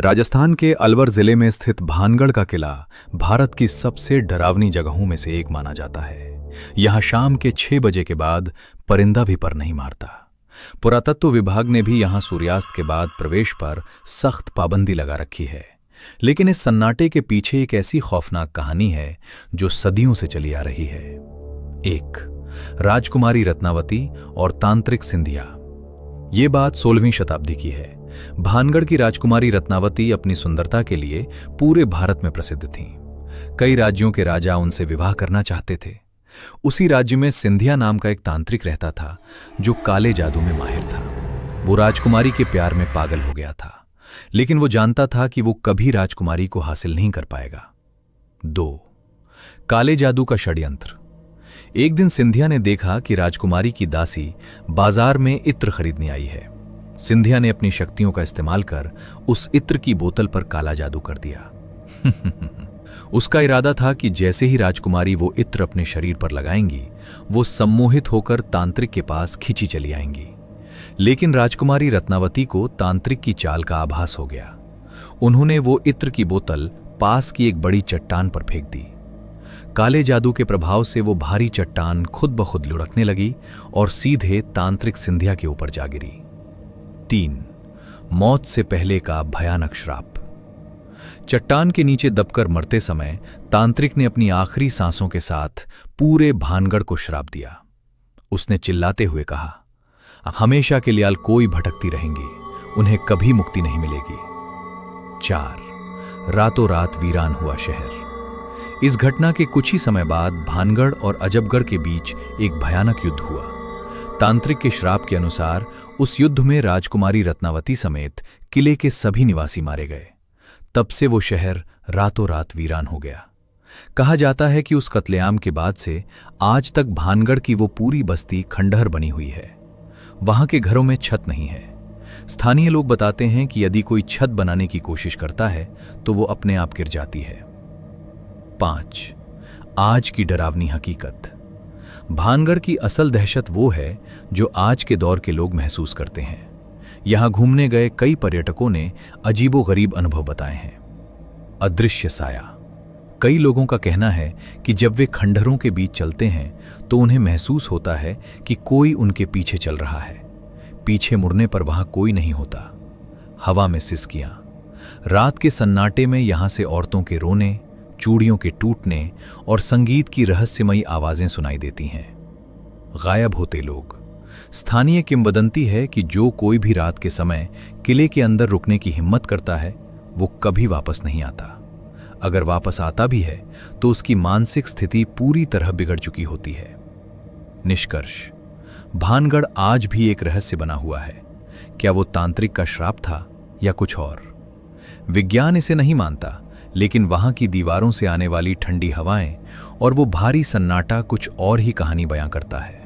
राजस्थान के अलवर जिले में स्थित भानगढ़ का किला भारत की सबसे डरावनी जगहों में से एक माना जाता है। यहाँ शाम के 6 बजे के बाद परिंदा भी पर नहीं मारता। पुरातत्व विभाग ने भी यहाँ सूर्यास्त के बाद प्रवेश पर सख्त पाबंदी लगा रखी है। लेकिन इस सन्नाटे के पीछे एक ऐसी खौफनाक कहानी है जो सदियों से चली आ रही है। 1. राजकुमारी रत्नावती और तांत्रिक सिंधिया। ये बात 16वीं शताब्दी की है। भानगढ़ की राजकुमारी रत्नावती अपनी सुंदरता के लिए पूरे भारत में प्रसिद्ध थीं। कई राज्यों के राजा उनसे विवाह करना चाहते थे। उसी राज्य में सिंधिया नाम का एक तांत्रिक रहता था जो काले जादू में माहिर था। वो राजकुमारी के प्यार में पागल हो गया था, लेकिन वो जानता था कि वो कभी राजकुमारी को हासिल नहीं कर पाएगा। 2. काले जादू का षड्यंत्र। एक दिन सिंधिया ने देखा कि राजकुमारी की दासी बाजार में इत्र खरीदने आई है। सिंधिया ने अपनी शक्तियों का इस्तेमाल कर उस इत्र की बोतल पर काला जादू कर दिया। उसका इरादा था कि जैसे ही राजकुमारी वो इत्र अपने शरीर पर लगाएंगी, वो सम्मोहित होकर तांत्रिक के पास खींची चली आएंगी। लेकिन राजकुमारी रत्नावती को तांत्रिक की चाल का आभास हो गया। उन्होंने वो इत्र की बोतल पास की एक बड़ी चट्टान पर फेंक दी। काले जादू के प्रभाव से वो भारी चट्टान खुद ब खुद लुढ़कने लगी और सीधे तांत्रिक सिंधिया के ऊपर जा गिरी। 3. मौत से पहले का भयानक श्राप। चट्टान के नीचे दबकर मरते समय तांत्रिक ने अपनी आखिरी सांसों के साथ पूरे भानगढ़ को श्राप दिया। उसने चिल्लाते हुए कहा, हमेशा के लिए कोई भटकती रहेंगी, उन्हें कभी मुक्ति नहीं मिलेगी। 4. रातों रात वीरान हुआ शहर। इस घटना के कुछ ही समय बाद भानगढ़ और अजबगढ़ के बीच एक भयानक युद्ध हुआ। तांत्रिक के श्राप के अनुसार उस युद्ध में राजकुमारी रत्नावती समेत किले के सभी निवासी मारे गए। तब से वो शहर रातों रात वीरान हो गया। कहा जाता है कि उस कत्लेआम के बाद से आज तक भानगढ़ की वो पूरी बस्ती खंडहर बनी हुई है। वहां के घरों में छत नहीं है। स्थानीय लोग बताते हैं कि यदि कोई छत बनाने की कोशिश करता है तो वो अपने आप गिर जाती है। 5. आज की डरावनी हकीकत। भानगढ़ की असल दहशत वो है जो आज के दौर के लोग महसूस करते हैं। यहां घूमने गए कई पर्यटकों ने अजीबोगरीब अनुभव बताए हैं। अदृश्य साया। कई लोगों का कहना है कि जब वे खंडहरों के बीच चलते हैं तो उन्हें महसूस होता है कि कोई उनके पीछे चल रहा है। पीछे मुड़ने पर वहां कोई नहीं होता। हवा में सिसकियां। रात के सन्नाटे में यहां से औरतों के रोने, चूड़ियों के टूटने और संगीत की रहस्यमयी आवाजें सुनाई देती हैं। गायब होते लोग। स्थानीय किंवदंती है कि जो कोई भी रात के समय किले के अंदर रुकने की हिम्मत करता है वो कभी वापस नहीं आता। अगर वापस आता भी है तो उसकी मानसिक स्थिति पूरी तरह बिगड़ चुकी होती है। निष्कर्ष, भानगढ़ आज भी एक रहस्य बना हुआ है। क्या वो तांत्रिक का श्राप था या कुछ और? विज्ञान इसे नहीं मानता, लेकिन वहां की दीवारों से आने वाली ठंडी हवाएं और वो भारी सन्नाटा कुछ और ही कहानी बयां करता है।